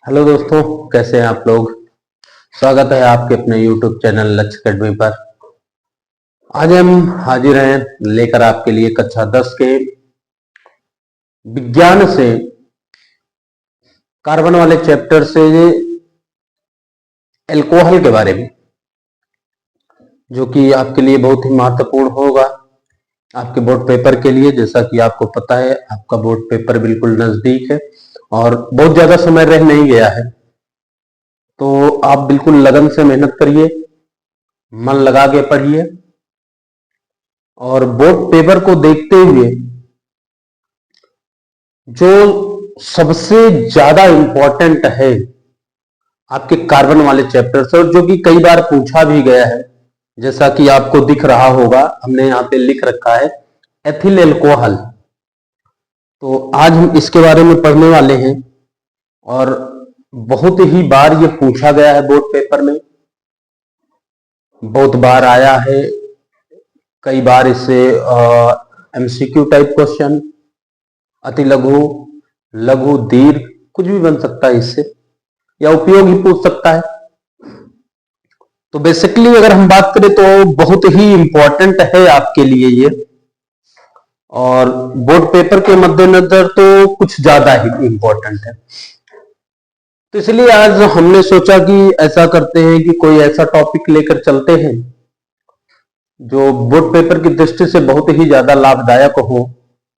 Hello दोस्तों, कैसे हैं आप लोग। स्वागत है आपके अपने YouTube चैनल लक्ष्य अकेडमी पर। आज हम हाजिर हैं लेकर आपके लिए कक्षा 10 के विज्ञान से कार्बन वाले चैप्टर से एल्कोहल के बारे में, जो कि आपके लिए बहुत ही महत्वपूर्ण होगा आपके बोर्ड पेपर के लिए। जैसा कि आपको पता है, आपका बोर्ड पेपर बिल्कुल नजदीक है और बहुत ज्यादा समय रह नहीं गया है, तो आप बिल्कुल लगन से मेहनत करिए, मन लगा के पढ़िए और बोर्ड पेपर को देखते हुए जो सबसे ज्यादा इंपॉर्टेंट है आपके कार्बन वाले चैप्टर से, और जो कि कई बार पूछा भी गया है, जैसा कि आपको दिख रहा होगा, हमने यहाँ पे लिख रखा है एथिल एल्कोहल। तो आज हम इसके बारे में पढ़ने वाले हैं और बहुत ही बार ये पूछा गया है बोर्ड पेपर में, बहुत बार आया है। कई बार इससे एमसीक्यू टाइप क्वेश्चन, अति लघु, लघु, दीर्घ, कुछ भी बन सकता है इससे, या उपयोग ही पूछ सकता है। तो बेसिकली अगर हम बात करें तो बहुत ही इंपॉर्टेंट है आपके लिए ये, और बोर्ड पेपर के मद्देनजर तो कुछ ज्यादा ही इंपॉर्टेंट है। तो इसलिए आज हमने सोचा कि ऐसा करते हैं कि कोई ऐसा टॉपिक लेकर चलते हैं जो बोर्ड पेपर की दृष्टि से बहुत ही ज्यादा लाभदायक हो।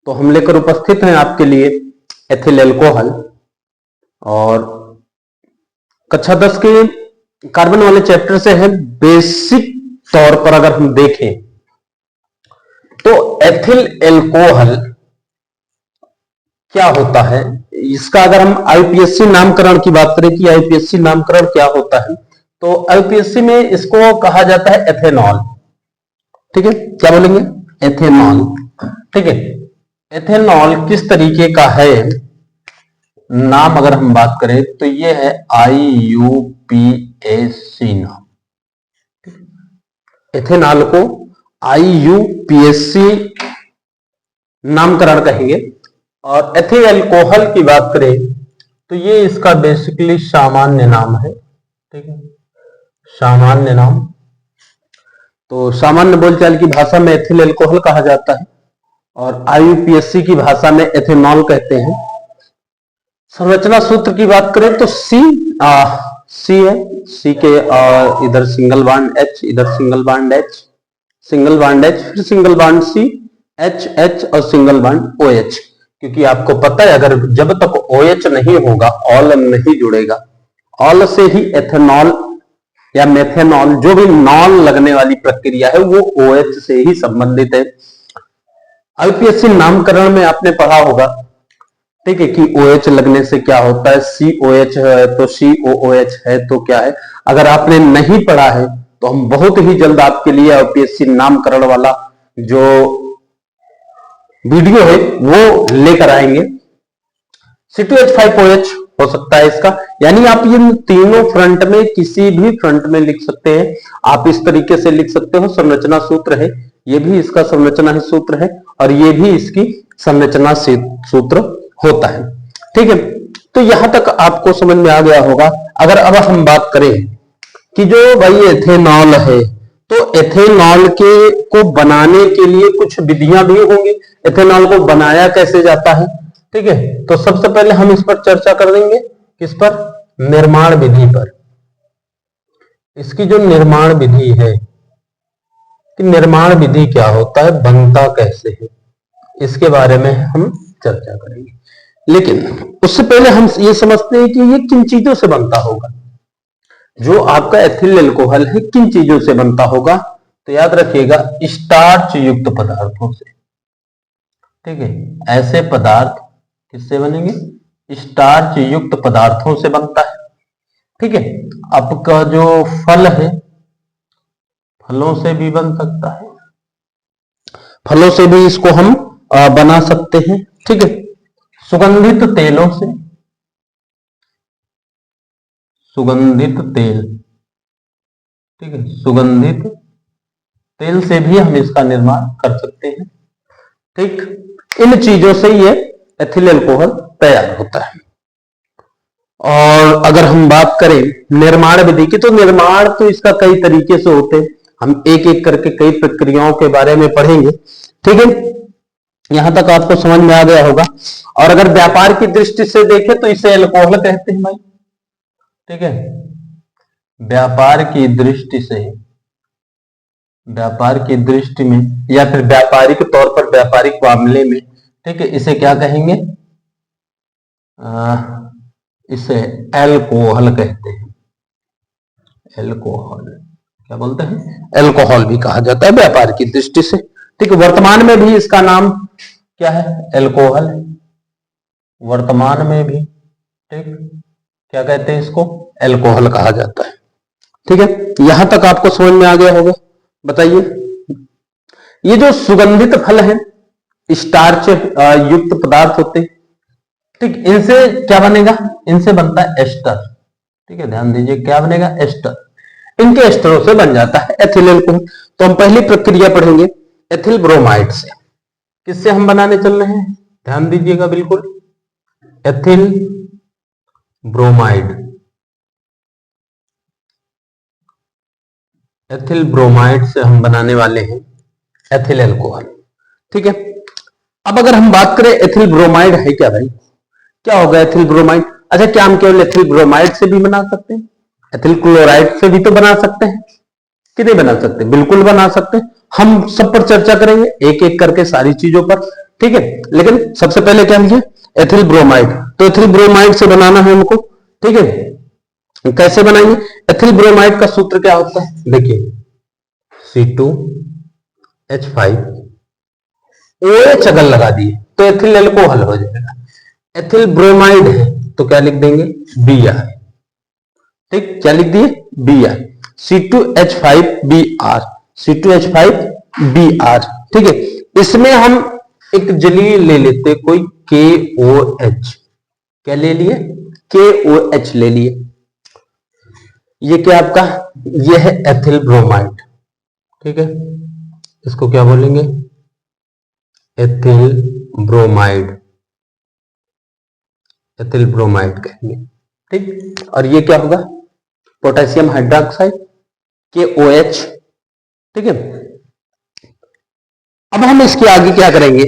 तो हम लेकर उपस्थित हैं आपके लिए एथिल एल्कोहल, और कक्षा 10 के कार्बन वाले चैप्टर से है। बेसिक तौर पर अगर हम देखें तो एथिल एल्कोहल क्या होता है, इसका अगर हम आईपीएससी नामकरण की बात करें कि आईपीएससी नामकरण क्या होता है, तो आईपीएससी में इसको कहा जाता है एथेनॉल। ठीक है, क्या बोलेंगे? एथेनॉल। ठीक है, एथेनॉल किस तरीके का है नाम अगर हम बात करें तो ये है आईयूपीएसी नाम। एथेनॉल को आईयूपीएसी नामकरण कहेंगे। और एथिल एल्कोहल की बात करें तो ये इसका बेसिकली सामान्य नाम है। ठीक है, सामान्य नाम। तो सामान्य बोलचाल की भाषा में एथिल एल्कोहल कहा जाता है और आईयूपीएसी की भाषा में एथेनॉल कहते हैं। संरचना सूत्र की बात करें तो सी है, सी के इधर सिंगल बॉन्ड एच, इधर single bond H, single bond H, फिर single bond C, H H और सिंगल बॉन्ड ओ एच। क्योंकि आपको पता है अगर जब तक ओ एच नहीं होगा ऑल नहीं जुड़ेगा। ऑल से ही एथेनॉल या मेथेनॉल, जो भी नॉन लगने वाली प्रक्रिया है, वो ओ एच से ही संबंधित है। आईपीएससी नामकरण में आपने पढ़ा होगा, ठीक है, कि OH लगने से क्या होता है, COH है तो COOH है तो क्या है। अगर आपने नहीं पढ़ा है तो हम बहुत ही जल्द आपके लिए आईपीएससी नामकरण वाला जो वीडियो है वो लेकर आएंगे। C2H5OH हो सकता है इसका, यानी आप ये तीनों फ्रंट में किसी भी फ्रंट में लिख सकते हैं। आप इस तरीके से लिख सकते हो, संरचना सूत्र है, ये भी इसका संरचना सूत्र है और ये भी इसकी संरचना सूत्र होता है। ठीक है, तो यहां तक आपको समझ में आ गया होगा। अगर अब हम बात करें कि जो भाई एथेनॉल है, तो एथेनॉल के को बनाने के लिए कुछ विधियां भी होंगी। एथेनॉल को बनाया कैसे जाता है, ठीक है, तो सबसे पहले हम इस पर चर्चा कर देंगे। किस पर? निर्माण विधि पर। इसकी जो निर्माण विधि है कि निर्माण विधि क्या होता है, बनता कैसे है, इसके बारे में हम चर्चा करेंगे। लेकिन उससे पहले हम ये समझते हैं कि ये किन चीजों से बनता होगा। जो आपका एथिल एल्कोहल है किन चीजों से बनता होगा, तो याद रखिएगा स्टार्च युक्त पदार्थों से। ठीक है, ऐसे पदार्थ किससे बनेंगे? स्टार्च युक्त पदार्थों से बनता है। ठीक है, आपका जो फल है, फलों से भी बन सकता है, फलों से भी इसको हम बना सकते हैं। ठीक है, सुगंधित तेलों से, सुगंधित तेल, ठीक है, सुगंधित तेल से भी हम इसका निर्माण कर सकते हैं। ठीक, इन चीजों से ये एथिल एल्कोहल तैयार होता है। और अगर हम बात करें निर्माण विधि की, तो निर्माण तो इसका कई तरीके से होते हैं, हम एक एक करके कई प्रक्रियाओं के बारे में पढ़ेंगे। ठीक है, यहां तक आपको समझ में आ गया होगा। और अगर व्यापार की दृष्टि से देखें तो इसे अल्कोहल कहते हैं भाई। ठीक है, व्यापार की दृष्टि से, व्यापार की दृष्टि में या फिर व्यापारिक तौर पर, व्यापारिक मामले में, ठीक है, इसे क्या कहेंगे, इसे अल्कोहल कहते हैं। अल्कोहल क्या बोलते हैं, अल्कोहल भी कहा जाता है व्यापार की दृष्टि से। ठीक है, वर्तमान में भी इसका नाम क्या है, अल्कोहल। वर्तमान में भी ठीक क्या कहते हैं इसको, अल्कोहल कहा जाता है। ठीक है, यहां तक आपको समझ में आ गया होगा। बताइए, ये जो सुगंधित फल है, स्टार्च युक्त पदार्थ होते हैं, ठीक, इनसे क्या बनेगा, इनसे बनता है एस्टर। ठीक है, ध्यान दीजिए, क्या बनेगा, एस्टर। इनके एस्टरों से बन जाता है एथिल अल्कोहल। तो हम पहली प्रक्रिया पढ़ेंगे एथिल ब्रोमाइड से। किससे हम बनाने चल रहे हैं, ध्यान दीजिएगा बिल्कुल, एथिल ब्रोमाइड। एथिल ब्रोमाइड से हम बनाने वाले हैं एथिल अल्कोहल। ठीक है, अब अगर हम बात करें एथिल ब्रोमाइड है क्या भाई, क्या होगा एथिल ब्रोमाइड। अच्छा, क्या हम केवल एथिल ब्रोमाइड से भी बना सकते हैं, एथिल क्लोराइड से भी तो बना सकते हैं, कि नहीं बना सकते, बिल्कुल बना सकते हैं। हम सब पर चर्चा करेंगे एक एक करके सारी चीजों पर। ठीक है, लेकिन सबसे पहले क्या लिखे, एथिल ब्रोमाइड। तो एथिल ब्रोमाइड से बनाना है हमको। ठीक है, कैसे बनाएंगे, एथिल ब्रोमाइड का सूत्र क्या होता है, देखिए C2H5 OH अगर लगा दिए तो एथिल अल्कोहल हो जाएगा। एथिल ब्रोमाइड है तो क्या लिख देंगे, Br। ठीक, क्या लिख दिए, Br, C2H5Br, C2H5Br। ठीक है, इसमें हम एक जलीय ले लेते, कोई KOH, क्या ले लिए, KOH ले लिए। ये क्या आपका, ये है एथिल ब्रोमाइड। ठीक है, इसको क्या बोलेंगे, एथिल ब्रोमाइड, एथिल ब्रोमाइड कहेंगे। ठीक, और ये क्या होगा, पोटेशियम हाइड्रोक्साइड, KOH। ठीक है, अब हम इसके आगे क्या करेंगे,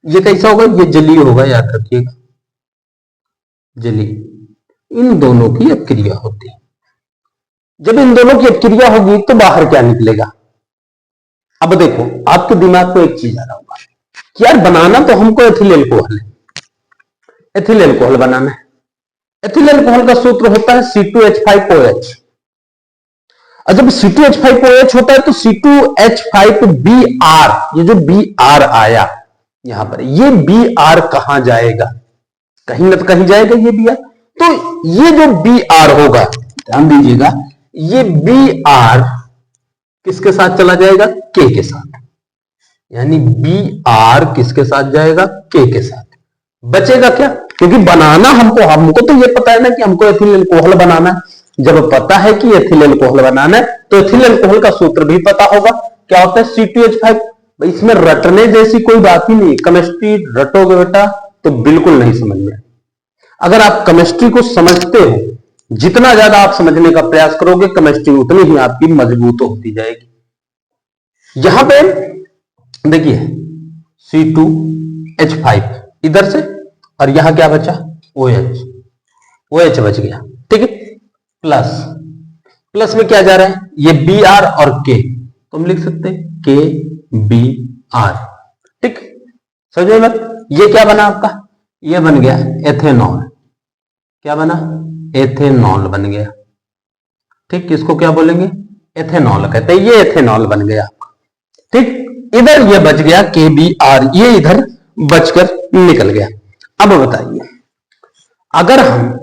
ये कैसा होगा, ये जलीय होगा, याद रखिएगा, जलीय। इन दोनों की अपक्रिया होती है। जब इन दोनों की अपक्रिया होगी तो बाहर क्या निकलेगा। अब देखो, आपके दिमाग को एक चीज आ रहा होगा कि यार बनाना तो हमको एथिल अल्कोहल है, एथिल अल्कोहल बनाना है। एथिल अल्कोहल का सूत्र होता है C2H5OH। और जब C2H5OH होता है तो C2H5Br, ये जो Br आया यहां पर, ये Br कहां जाएगा, कहीं ना कहीं जाएगा ये Br। तो ये जो Br होगा, ध्यान दीजिएगा, ये Br किसके साथ चला जाएगा, K के साथ। यानी Br किसके साथ जाएगा, K के साथ। बचेगा क्या, क्योंकि बनाना हमको तो ये पता है ना कि हमको एथिल अल्कोहल बनाना है। जब पता है कि एथिल अल्कोहल बनाना है तो एथिल अल्कोहल का सूत्र भी पता होगा, क्या होता है, C2H5। इसमें रटने जैसी कोई बात ही नहीं, केमिस्ट्री रटोगे बेटा तो बिल्कुल नहीं समझ में। अगर आप केमिस्ट्री को समझते हो, जितना ज्यादा आप समझने का प्रयास करोगे, केमिस्ट्री उतनी ही आपकी मजबूत होती जाएगी। यहां पे देखिए C2H5 इधर से, और यहां क्या बचा, OH, OH बच गया। ठीक है, प्लस, प्लस में क्या जा रहा है, ये Br और K, तो हम लिख सकते हैं KBr। ठीक, समझे मत, ये क्या बना आपका, ये बन गया एथेनॉल। क्या बना, एथेनॉल बन गया। ठीक, किसको क्या बोलेंगे, एथेनॉल कहते हैं, ये एथेनॉल बन गया। ठीक, इधर ये बच गया KBr, ये इधर बचकर निकल गया। अब बताइए, अगर हम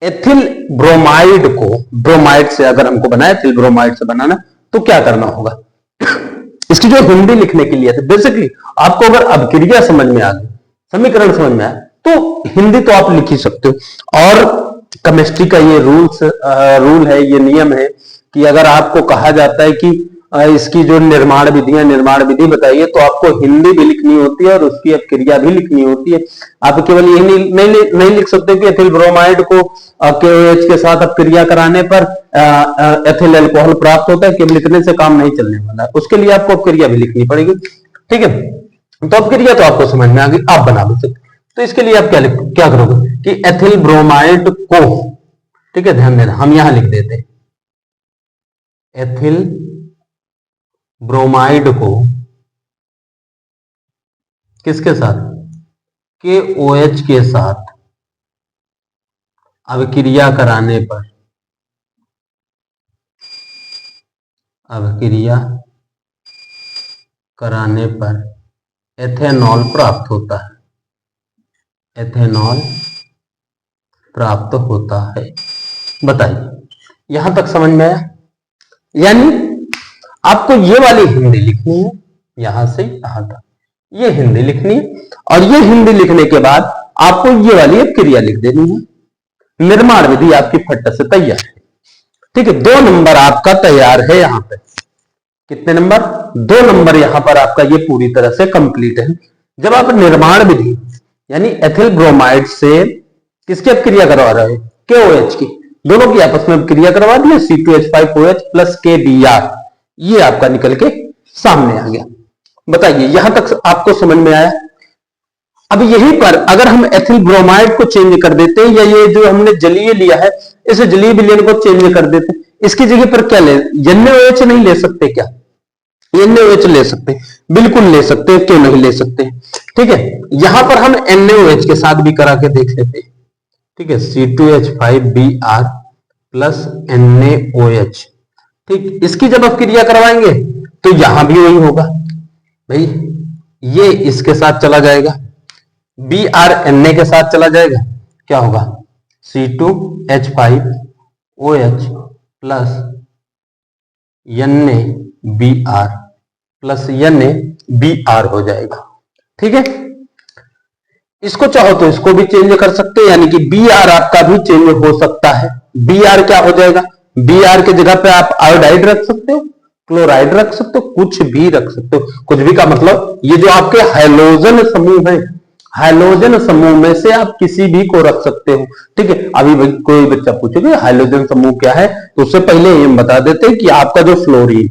एथिल ब्रोमाइड को, ब्रोमाइड से अगर हमको बनाया, एथिल ब्रोमाइड से बनाना, तो क्या करना होगा। इसकी जो हिंदी लिखने के लिए, बेसिकली आपको अगर अपक्रिया समझ में आ गई, समीकरण समझ में आया, तो हिंदी तो आप लिख ही सकते हो। और केमिस्ट्री का ये रूल है, ये नियम है कि अगर आपको कहा जाता है कि इसकी जो निर्माण विधि है, निर्माण विधि बताइए, तो आपको हिंदी भी लिखनी होती है और उसकी अब क्रिया भी लिखनी होती है। आप केवल ये नहीं लिख सकते कि एथिल ब्रोमाइड को KOH के साथ अब क्रिया कराने पर एथिल अल्कोहल प्राप्त होता है, केवल लिखने से काम नहीं चलने वाला है, उसके लिए आपको क्रिया भी लिखनी पड़ेगी। ठीक है, तो अब क्रिया तो आपको समझ में आ गई, आप बना भी सकते। तो इसके लिए आप क्या करोगे कि एथिल ब्रोमाइड को, ठीक है, ध्यान देना, हम यहां लिख देते हैं एथिल ब्रोमाइड को किसके साथ, KOH के साथ अब क्रिया कराने पर, अब क्रिया कराने पर एथेनॉल प्राप्त होता है, एथेनॉल प्राप्त होता है। बताइए यहां तक समझ में आया? यानी आपको ये वाली हिंदी लिखनी है, यहां से यहां तक ये हिंदी लिखनी है, और ये हिंदी लिखने के बाद आपको ये वाली एक क्रिया लिख देनी है। निर्माण विधि आपकी फट से तैयार है। ठीक है, 2 नंबर आपका तैयार है। यहां पे कितने नंबर? 2 नंबर यहां पर आपका ये पूरी तरह से कंप्लीट है। जब आप निर्माण विधि यानी एथिल ब्रोमाइड से किसकी अब क्रिया करवा रहे हैं, KOH की, दोनों की आपस में क्रिया करवा दी, C2H5OH प्लस KBr, ये आपका निकल के सामने आ गया। बताइए यहां तक आपको समझ में आया? अब यहीं पर अगर हम एथिल ब्रोमाइड को चेंज कर देते हैं, या ये जो हमने जलीय लिया है इस जलीय विलयन को चेंज कर देते, इसकी जगह पर क्या ले, NaOH नहीं ले सकते क्या? NaOH ले सकते, बिल्कुल ले सकते, क्यों नहीं ले सकते? ठीक है, यहां पर हम NaOH के साथ भी करा के देख लेते हैं। ठीक है, C2H5Br प्लस NaOH। ठीक, इसकी जब आप क्रिया करवाएंगे तो यहां भी वही होगा भाई, ये इसके साथ चला जाएगा, Br Na के साथ चला जाएगा, क्या होगा, C2H5OH plus NaBr plus NaBr हो जाएगा। ठीक है, इसको चाहो तो इसको भी चेंज कर सकते हैं, यानी कि Br आपका भी चेंज हो सकता है। Br क्या हो जाएगा, Br के जगह पे आप आयोडाइड रख सकते हो, क्लोराइड रख सकते हो, कुछ भी रख सकते हो। कुछ भी का मतलब ये जो आपके हाइड्रोजन समूह है, हाइड्रोजन समूह में से आप किसी भी को रख सकते हो। ठीक है, अभी कोई बच्चा पूछेगा हाइड्रोजन समूह क्या है, तो उससे पहले ये बता देते हैं कि आपका जो फ्लोरीन,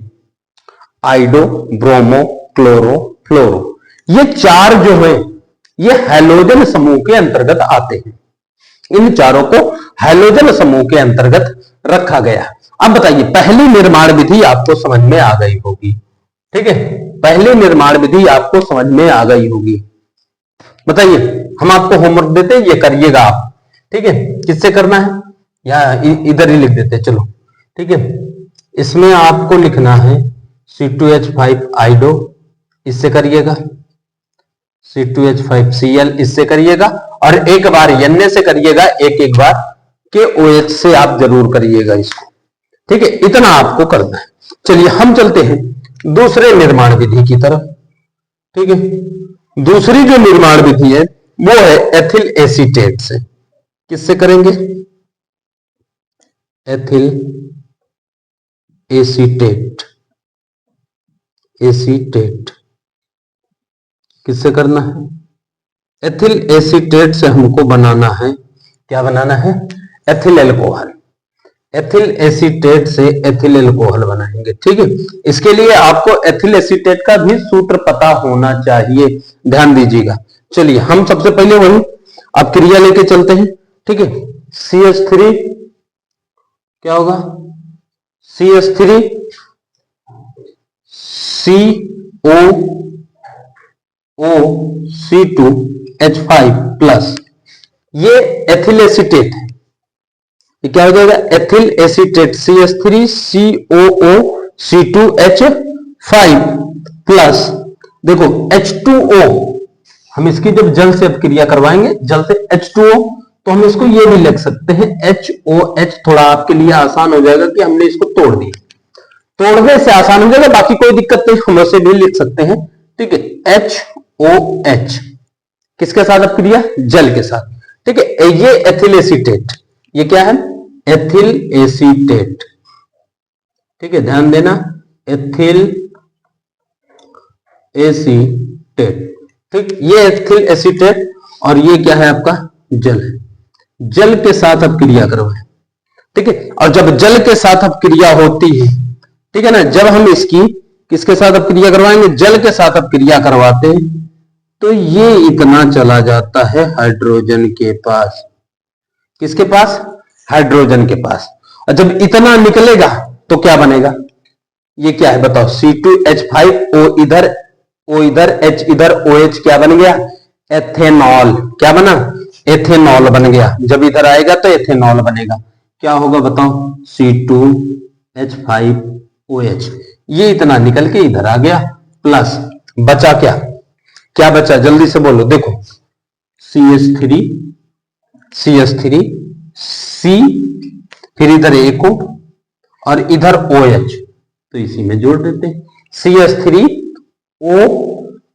आइडो, ब्रोमो, क्लोरो, फ्लोरो, ये 4 जो है ये हैलोजन समूह के अंतर्गत आते हैं। इन चारों को हैलोजन समूह के अंतर्गत रखा गया। अब बताइए पहली निर्माण विधि आपको समझ में आ गई होगी। ठीक है, पहली निर्माण विधि आपको समझ में आ गई होगी। बताइए, हम आपको होमवर्क देते हैं, ये करिएगा आप। ठीक है, किससे करना है, या इधर ही लिख देते, चलो। ठीक है, इसमें आपको लिखना है C2H5 आइडो, इससे करिएगा, C2H5Cl इससे करिएगा, और एक बार Na से करिएगा, एक बार KOH से आप जरूर करिएगा इसको। ठीक है, इतना आपको करना है। चलिए हम चलते हैं दूसरे निर्माण विधि की तरफ। ठीक है, दूसरी जो निर्माण विधि है वो है एथिल एसीटेट से। किससे करेंगे, एथिल एसीटेट, एसीटेट किससे करना है, एथिल एसीटेट से हमको बनाना है, क्या बनाना है, एथिल अल्कोहल। एथिल एसीटेट से एथिल अल्कोहल बनाएंगे। ठीक है, इसके लिए आपको एथिल एसीटेट का भी सूत्र पता होना चाहिए, ध्यान दीजिएगा। चलिए हम सबसे पहले वही अब क्रिया लेके चलते हैं। ठीक है, CH3 क्या होगा, CH3 COOC2H5 प्लस ये एथिल एसीटेट है, ये क्या हो जाएगा, एथिल एसीटेट CH3COOC2H5 प्लस देखो H2O, हम इसकी जब जल से अब क्रिया करवाएंगे, जल से H2O, तो हम इसको ये भी लिख सकते हैं HOH। थोड़ा आपके लिए आसान हो जाएगा कि हमने इसको तोड़ दिया, तोड़ने से आसान हो जाएगा, बाकी कोई दिक्कत नहीं, हम उसे भी लिख सकते हैं। ठीक है, HOH किसके साथ अब क्रिया, जल के साथ। ठीक है, ये एथिल एसीटेट, ये क्या है, एथिल एसीटेट। ठीक है, ध्यान देना, एथिल एसीटेट। ठीक, ये एथिल एसीटेट और ये क्या है आपका जल है, जल के साथ अब क्रिया करवाएं। ठीक है, और जब जल के साथ अब क्रिया होती है, ठीक है ना, जब हम इसकी किसके साथ अब क्रिया करवाएंगे, जल के साथ अब क्रिया करवाते हैं, तो ये इतना चला जाता है हाइड्रोजन के पास। किसके पास, हाइड्रोजन के पास। और जब इतना निकलेगा तो क्या बनेगा, ये क्या है बताओ, C2H5O इधर, O इधर, H इधर, OH क्या बन गया, एथेनॉल। क्या बना, एथेनॉल बन गया। जब इधर आएगा तो एथेनॉल बनेगा। क्या होगा बताओ, C2H5OH। ये इतना निकल के इधर आ गया, प्लस बचा क्या, क्या बचा जल्दी से बोलो, देखो CH3, CH3, C, फिर इधर एक O और इधर OH, तो इसी में जोड़ देते हैं, CH3O,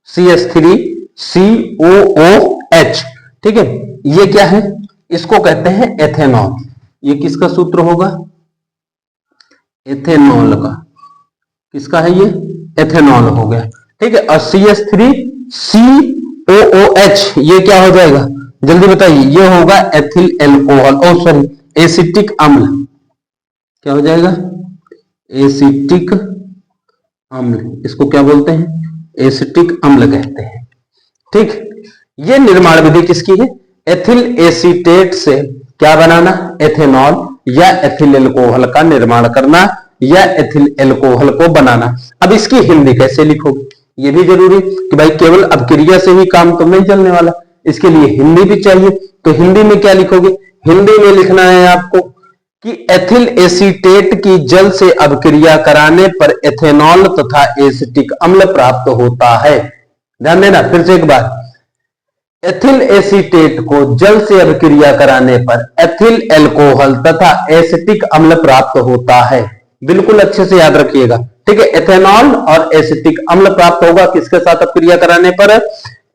CH3 COOH। ठीक है, ये क्या है, इसको कहते हैं एथेनॉल। ये किसका सूत्र होगा, एथेनॉल का। किसका है ये, एथेनॉल हो गया। ठीक है, और CH3COOH ये क्या हो जाएगा, जल्दी बताइए, ये होगा एथिल एल्कोहल, ओ सॉरी एसिटिक अम्ल। क्या हो जाएगा, एसिटिक अम्ल। इसको क्या बोलते हैं, एसिटिक अम्ल कहते हैं। ठीक, ये निर्माण विधि किसकी है, एथिल एसीटेट से क्या बनाना, एथेनॉल या एथिल एल्कोहल का निर्माण करना या एथिल एल्कोहल को बनाना। अब इसकी हिंदी कैसे लिखोगे, ये भी जरूरी कि भाई केवल अपक्रिया से ही काम तो नहीं चलने वाला, इसके लिए हिंदी भी चाहिए। तो हिंदी में क्या लिखोगे, हिंदी में लिखना है आपको कि एथिल एसीटेट की जल से अपक्रिया कराने पर एथेनॉल तथा एसिटिक अम्ल प्राप्त होता है। ध्यान देना, फिर से एक बार, एथिल एसीटेट को जल से अपक्रिया कराने पर एथिल एल्कोहल तथा एसिटिक अम्ल प्राप्त होता है। बिल्कुल अच्छे से याद रखिएगा। ठीक है, एथेनॉल और एसिटिक अम्ल प्राप्त होगा किसके साथ अपक्रिया कराने पर,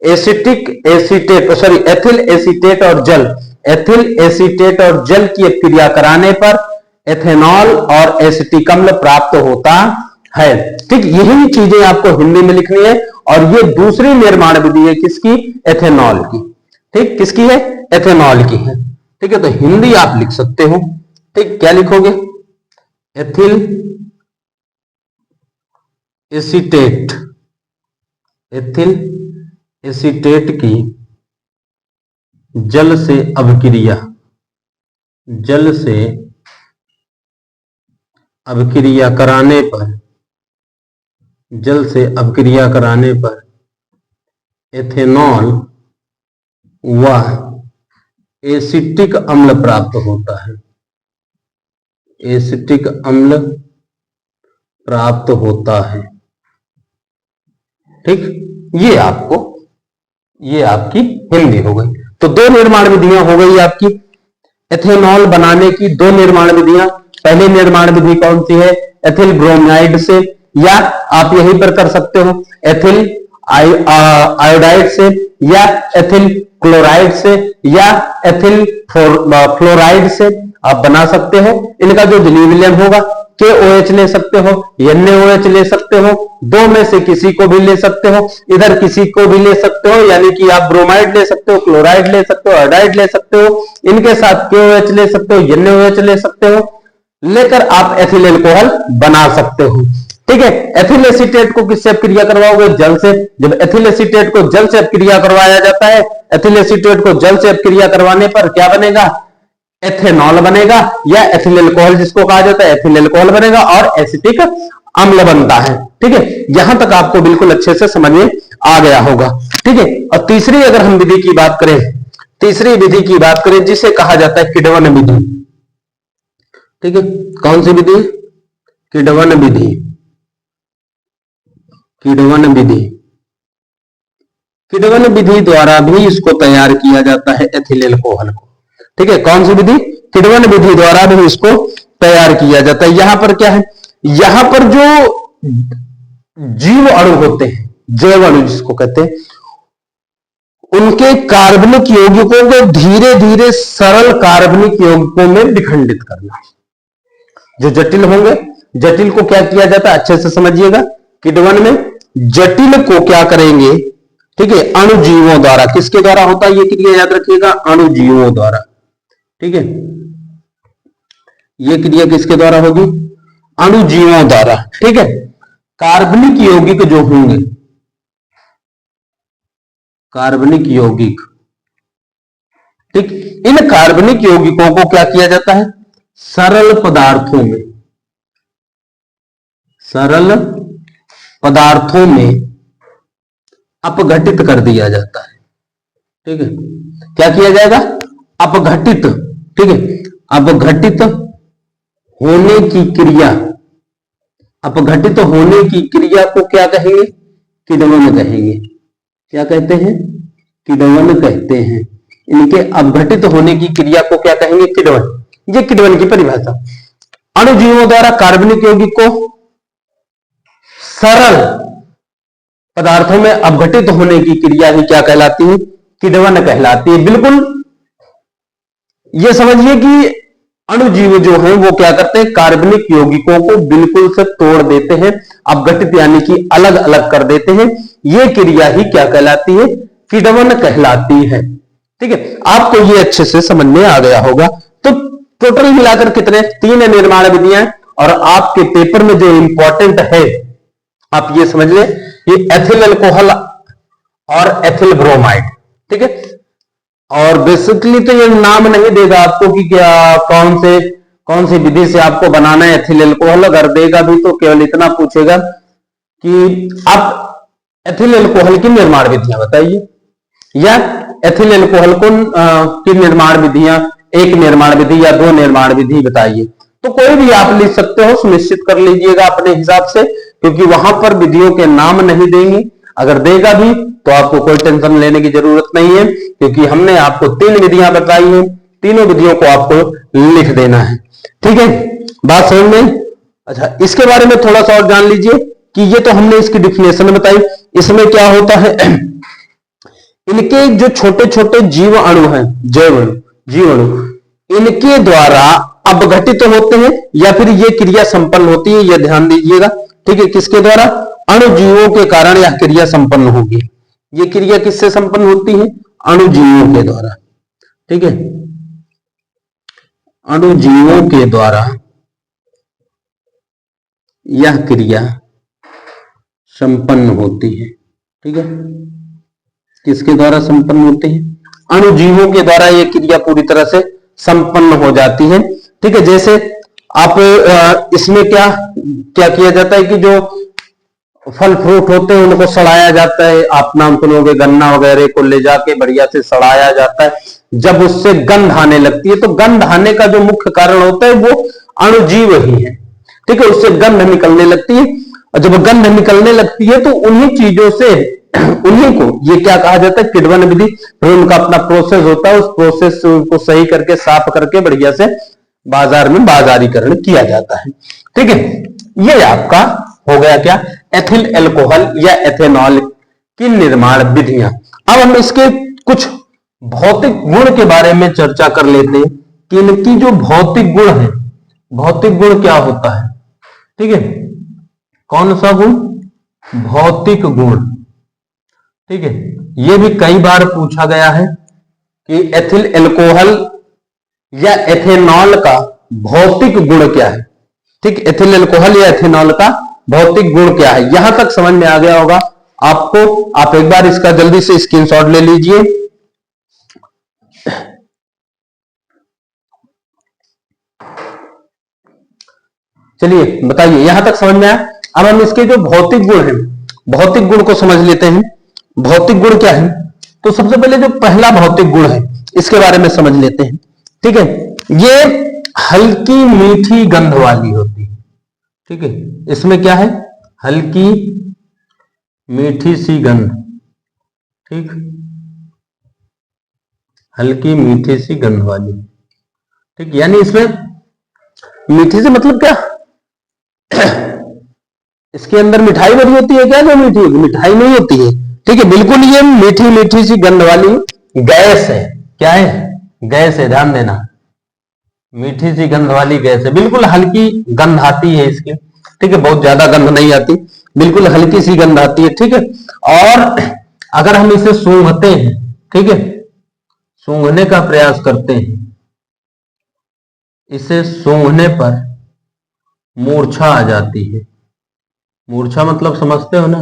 acetic acetate sorry ethyl acetate और जल, एथिल एसीटेट और जल की अपक्रिया कराने पर एथेनॉल और एसिटिक अम्ल प्राप्त होता है। ठीक, यही चीजें आपको हिंदी में लिखनी है। और ये दूसरी निर्माण विधि है किसकी, एथेनॉल की। ठीक, किसकी है, एथेनॉल की है। ठीक है, तो हिंदी आप लिख सकते हो। ठीक, क्या लिखोगे, एथिल एसीटेट, एथिल एसीटेट की जल से अपक्रिया, जल से अपक्रिया कराने पर, जल से अपक्रिया कराने पर एथेनॉल व एसिटिक अम्ल प्राप्त होता है, एसिटिक अम्ल प्राप्त होता है। ठीक, ये आपकी हिंदी हो गई। तो दो निर्माण विधियां हो गई आपकी, एथेनॉल बनाने की दो निर्माण विधियां। पहली निर्माण विधि कौन सी है, एथिल ब्रोमाइड से, या आप यहीं पर कर सकते हो एथिल आयोडाइड से, या एथिल क्लोराइड से, या एथिल फ्लोराइड से आप बना सकते हो। इनका जो विलयन होगा KOH ले सकते हो, NaOH ले सकते हो, दो में से किसी को भी ले सकते हो, इधर किसी को भी ले सकते हो, यानी कि आप ब्रोमाइड ले सकते हो, क्लोराइड ले सकते हो, आयोडाइड ले सकते हो, इनके साथ KOH ले सकते हो, NaOH ले सकते हो, लेकर आप एथिल एल्कोहल बना सकते हो। ठीक है, एथिल एसीटेट को किससे अपक्रिया करवाओगे, जल से। जब एथिल एसीटेट को जल से अपक्रिया करवाया जाता है, एथिल एसीटेट को जल से अपक्रिया करवाने पर क्या बनेगा, एथेनॉल बनेगा, या एथिल एल्कोहल जिसको कहा जाता है एथिल एल्कोहल बनेगा, और एसिटिक अम्ल बनता है। ठीक है, यहां तक आपको बिल्कुल अच्छे से समझ में आ गया होगा। ठीक है, और तीसरी अगर हम विधि की बात करें, तीसरी विधि की बात करें जिसे कहा जाता है किडवन विधि। ठीक है, कौन सी विधि, किडवन विधि, किडवन विधि। किडवन विधि द्वारा भी इसको तैयार किया जाता है एथिल एल्कोहल को। ठीक है, कौन सी विधि, किडवन विधि द्वारा भी इसको तैयार किया जाता है। यहां पर क्या है, यहां पर जो जीव अणु होते हैं, जैव अणु जिसको कहते हैं, उनके कार्बनिक यौगिकों को धीरे धीरे सरल कार्बनिक यौगिकों में विखंडित करना। जो जटिल होंगे जटिल को क्या किया जाता है, अच्छे से समझिएगा। किण्वन में जटिल को क्या करेंगे, ठीक है, अणुजीवों द्वारा। किसके द्वारा होता है ये क्रिया, याद रखिएगा, अणुजीवों द्वारा। ठीक है, ये क्रिया किसके द्वारा होगी, अणुजीवों द्वारा। ठीक है, कार्बनिक यौगिक जो होंगे, कार्बनिक यौगिक, ठीक, इन कार्बनिक यौगिकों को क्या किया जाता है, सरल पदार्थों में, सरल पदार्थों में अपघटित कर दिया जाता है। ठीक है, क्या किया जाएगा, अपघटित। ठीक है, अपघटित होने की क्रिया, अपघटित होने की क्रिया को क्या कहेंगे, किण्वन कहेंगे। क्या कहते हैं, किण्वन कहते हैं। इनके अपघटित होने की क्रिया को क्या कहेंगे, किण्वन। ये किण्वन की परिभाषा। अणुजीवों द्वारा कार्बनिक यौगिक को सरल पदार्थों में अपघटित होने की क्रिया ही क्या कहलाती है, किण्वन कहलाती है। बिल्कुल ये समझिए कि अणुजीव जो हैं वो क्या करते हैं, कार्बनिक यौगिकों को बिल्कुल से तोड़ देते हैं, अपघटित यानी कि अलग अलग कर देते हैं। ये क्रिया ही क्या कहलाती है, किण्वन कहलाती है। ठीक है, आपको ये अच्छे से समझ में आ गया होगा। तो टोटल मिलाकर कितने, 3 निर्माण विधियां, और आपके पेपर में जो इंपॉर्टेंट है आप ये समझ लें, ये एथिल अल्कोहल और एथिल ब्रोमाइड। ठीक है, और बेसिकली तो ये नाम नहीं देगा आपको कि क्या कौन सी विधि से आपको बनाना है एथिल अल्कोहल। अगर देगा भी तो केवल इतना पूछेगा कि आप एथिल अल्कोहल की निर्माण विधियां बताइए, या एथिल अल्कोहल की निर्माण विधियां, एक निर्माण विधि या 2 निर्माण विधि बताइए। तो कोई भी आप लिख सकते हो, सुनिश्चित कर लीजिएगा अपने हिसाब से, क्योंकि वहां पर विधियों के नाम नहीं देंगे। अगर देगा भी तो आपको कोई टेंशन लेने की जरूरत नहीं है, क्योंकि हमने आपको 3 विधियां बताई हैं, तीनों विधियों को आपको लिख देना है। ठीक है, बात समझ में। अच्छा, इसके बारे में थोड़ा सा और जान लीजिए कि ये तो हमने इसकी डिफिनेशन बताई। इसमें क्या होता है, इनके जो छोटे छोटे जीव अणु हैं, जैव अणु, जीव अणु, इनके द्वारा अपघटित होते हैं या फिर ये क्रिया संपन्न होती है, ये ध्यान दीजिएगा। ठीक है, किसके द्वारा, अणुजीवों के कारण यह क्रिया संपन्न होगी। ये क्रिया किससे संपन्न होती है, अणुजीवों के द्वारा। ठीक है, अणुजीवों के द्वारा यह क्रिया संपन्न होती है। ठीक है, किसके द्वारा संपन्न होती है, अणुजीवों के द्वारा यह क्रिया पूरी तरह से संपन्न हो जाती है। ठीक है, जैसे आप इसमें क्या क्या किया जाता है कि जो फल फ्रूट होते हैं उनको सड़ाया जाता है। आप नाम सुनोगे, गन्ना वगैरह को ले जाके बढ़िया से सड़ाया जाता है। जब उससे गंध आने लगती है, तो गंध आने का जो मुख्य कारण होता है वो अणुजीव ही है। ठीक है, उससे गंध निकलने लगती है, और जब गंध निकलने लगती है तो उन्हीं चीजों से, उन्हीं को ये क्या कहा जाता है, किण्वन विधि। फिर उनका अपना प्रोसेस होता है, उस प्रोसेस को सही करके साफ करके बढ़िया से बाजार में बाजारीकरण किया जाता है। ठीक है, ये आपका हो गया क्या, एथिल अल्कोहल या एथेनॉल की निर्माण विधियां। अब हम इसके कुछ भौतिक गुण के बारे में चर्चा कर लेते हैं कि इनकी जो भौतिक गुण है, भौतिक गुण क्या होता है। ठीक है, कौन सा गुण, भौतिक गुण। ठीक है, यह भी कई बार पूछा गया है कि एथिल अल्कोहल या एथेनॉल का भौतिक गुण क्या है। ठीक, एथिल अल्कोहल या एथेनॉल का भौतिक गुण क्या है, यहां तक समझ में आ गया होगा आपको। आप एक बार इसका जल्दी से स्क्रीनशॉट ले लीजिए। चलिए बताइए, यहां तक समझ में आया। अब हम इसके जो भौतिक गुण हैं, भौतिक गुण को समझ लेते हैं। भौतिक गुण क्या है, तो सबसे पहले जो पहला भौतिक गुण है इसके बारे में समझ लेते हैं। ठीक है, ये हल्की मीठी गंध वाली होती है। ठीक है, इसमें क्या है, हल्की मीठी सी गंध। ठीक, हल्की मीठी सी गंध वाली। ठीक, यानी इसमें मीठी से मतलब क्या, इसके अंदर मिठाई भरी होती है क्या, जो मीठी होगी, मिठाई नहीं होती है। ठीक है, बिल्कुल ये मीठी मीठी सी गंध वाली गैस है। क्या है, गैस है, ध्यान देना। मीठी सी गंध वाली गैस है, बिल्कुल हल्की गंध आती है इसकी, ठीक है, बहुत ज्यादा गंध नहीं आती, बिल्कुल हल्की सी गंध आती है, ठीक है। और अगर हम इसे सूंघते हैं, ठीक है, सूंघने का प्रयास करते हैं, इसे सूंघने पर मूर्छा आ जाती है। मूर्छा मतलब समझते हो ना,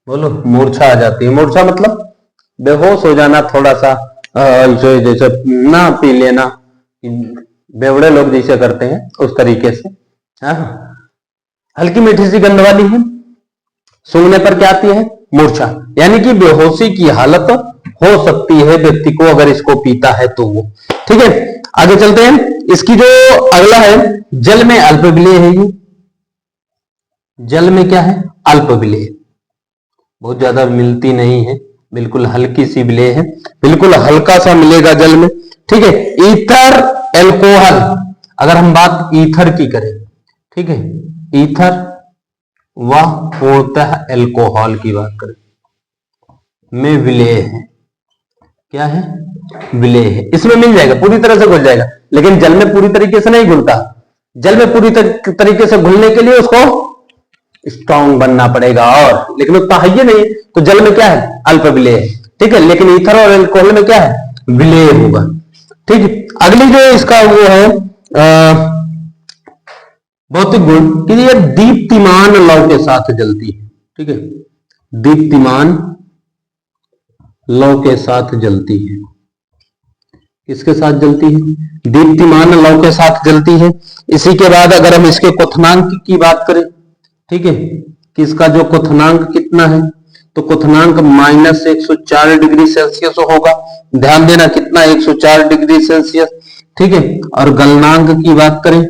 बोलो, मूर्छा आ जाती है। मूर्छा मतलब बेहोश हो जाना, थोड़ा सा जैसे ना पी लेना, बेवड़े लोग जैसे करते हैं उस तरीके से। हल्की मीठी सी गंध वाली है, सूंघने पर क्या आती है? मूर्छा, यानी कि बेहोशी की हालत हो सकती है व्यक्ति को अगर इसको पीता है तो वो, ठीक है। आगे चलते हैं। इसकी जो अगला है, जल में अल्प विलेय है। ये जल में क्या है? अल्प विलेय, बहुत ज्यादा मिलती नहीं है, बिल्कुल हल्की सी विलेय है, बिल्कुल हल्का सा मिलेगा जल में, ठीक है। ईथर एल्कोहल, अगर हम बात ईथर की करें, ठीक है, ईथर व पूर्णतः एल्कोहल की बात करें, में विलेय है। क्या है? विलेय है। इसमें मिल जाएगा, पूरी तरह से घुल जाएगा, लेकिन जल में पूरी तरीके से नहीं घुलता। जल में पूरी तरीके से घुलने के लिए उसको स्ट्रांग बनना पड़ेगा, और लेकिन उतना है ही नहीं, तो जल में क्या है? अल्प विलेय है, ठीक है। लेकिन ईथर और एल्कोहल में क्या है? विलेय होगा, ठीक है। अगली जो इसका वो है भौतिक गुण कि ये दीप्तिमान लौ के साथ जलती है, ठीक है, दीप्तिमान लौ के साथ जलती है। किसके साथ जलती है? दीप्तिमान लौ के साथ जलती है। इसी के बाद अगर हम इसके क्वथनांक की बात करें, ठीक है, कि इसका जो क्वथनांक कितना है, तो क्वथनांक -104 डिग्री सेल्सियस होगा। ध्यान देना, कितना? 104 डिग्री सेल्सियस, ठीक है। और गलनांक की बात करें,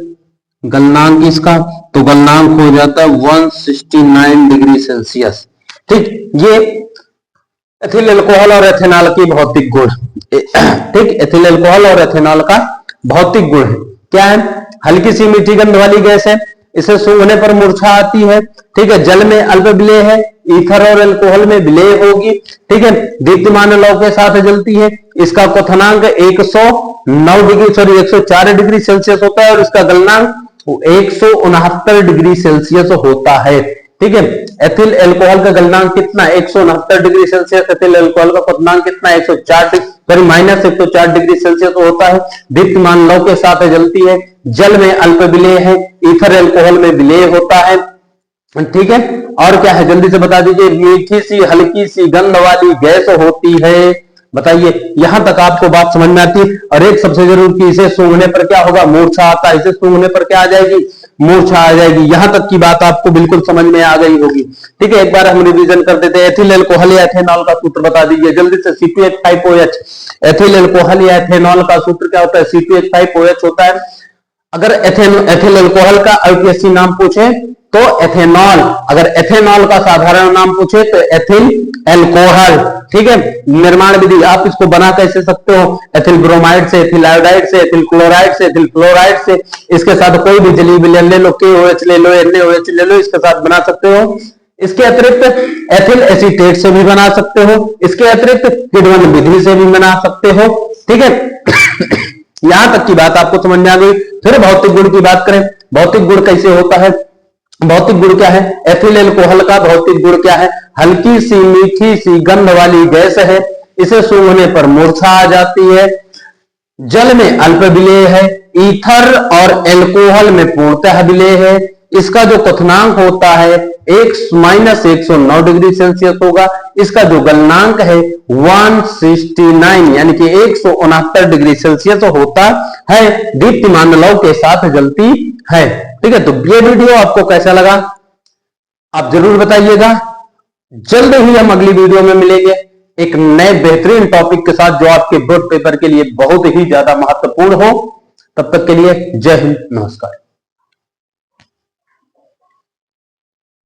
गलनांक इसका, तो गलनांक हो जाता है 169 डिग्री सेल्सियस, ठीक। ये एथिल अल्कोहल और एथेनॉल की भौतिक गुण, ठीक, एथिल अल्कोहल और एथेनॉल का भौतिक गुण है। क्या है? हल्की सी मीठी गंध वाली गैस है, इसे सूंघने पर मूर्छा आती है, ठीक है। जल में अल्प विलेय है, ईथर और अल्कोहल में विलेय होगी, ठीक है। दीप्तिमान लौ के साथ जलती है। इसका क्वथनांक 104 डिग्री सेल्सियस होता है, और इसका गलनांक 169 डिग्री सेल्सियस होता है, ठीक है। एथिल अल्कोहल का गलनांक कितना? 169 डिग्री सेल्सियस। एथिल अल्कोहल का क्वथनांक कितना? -104 डिग्री सेल्सियस होता है। दीप्तिमान लौ के साथ जलती है, जल में अल्प विलेय है, ईथर अल्कोहल में विलेय होता है, ठीक है। और क्या है? जल्दी से बता दीजिए। मीठी सी हल्की सी गंध वाली गैस होती है। बताइए, यहां तक आपको बात समझ में आती है? और एक सबसे जरूरी कि इसे सूंघने पर क्या होगा? मूर्छा आता है। इसे सूंघने पर क्या आ जाएगी? मूर्छा आ जाएगी। यहां तक की बात आपको बिल्कुल समझ में आ गई होगी, ठीक है। एक बार हम रिवीजन कर देते हैं। एथिल अल्कोहल या एथेनॉल का सूत्र बता दीजिए जल्दी से। C2H5OH। एथिल अल्कोहल या एथेनॉल का सूत्र क्या होता है? C2H5OH होता है। अगर एथिल अल्कोहल का यूपीएससी नाम पूछे तो एथेनॉल, अगर एथेनॉल का साधारण नाम पूछे तो एथिल अल्कोहल, ठीक है। निर्माण विधि आप इसको बना कैसे सकते हो? एथिल ब्रोमाइड से, एथिल आयोडाइड से, एथिल क्लोराइड से, एथिल फ्लोराइड से, इसके साथ कोई भी जलीय विलयन ले लो, KOH ले लो, NaOH ले लो, इसके साथ बना सकते हो। इसके अतिरिक्त एथिल एसीटेट से भी बना सकते हो। इसके अतिरिक्त किण्वन विधि से भी बना सकते हो, ठीक है। यहां तक की बात आपको समझ में आ गई। फिर भौतिक गुण की बात करें। भौतिक गुण कैसे होता है? भौतिक गुण क्या है? एथिल अल्कोहल का भौतिक गुण क्या है? हल्की सी मीठी सी गंध वाली गैस है, इसे सूंघने पर मूर्छा आ जाती है, जल में अल्प विलेय है, ईथर और अल्कोहल में पूर्णतः विलेय है। इसका जो क्वथनांक होता है -109 डिग्री सेल्सियस होगा। इसका जो गलनांक है 169 यानी कि 169 डिग्री सेल्सियस होता है। दीप्तिमान लौ के साथ जलती है, ठीक है। तो ये वीडियो आपको कैसा लगा आप जरूर बताइएगा। जल्द ही हम अगली वीडियो में मिलेंगे एक नए बेहतरीन टॉपिक के साथ, जो आपके बोर्ड पेपर के लिए बहुत ही ज्यादा महत्वपूर्ण हो। तब तक के लिए जय हिंद, नमस्कार।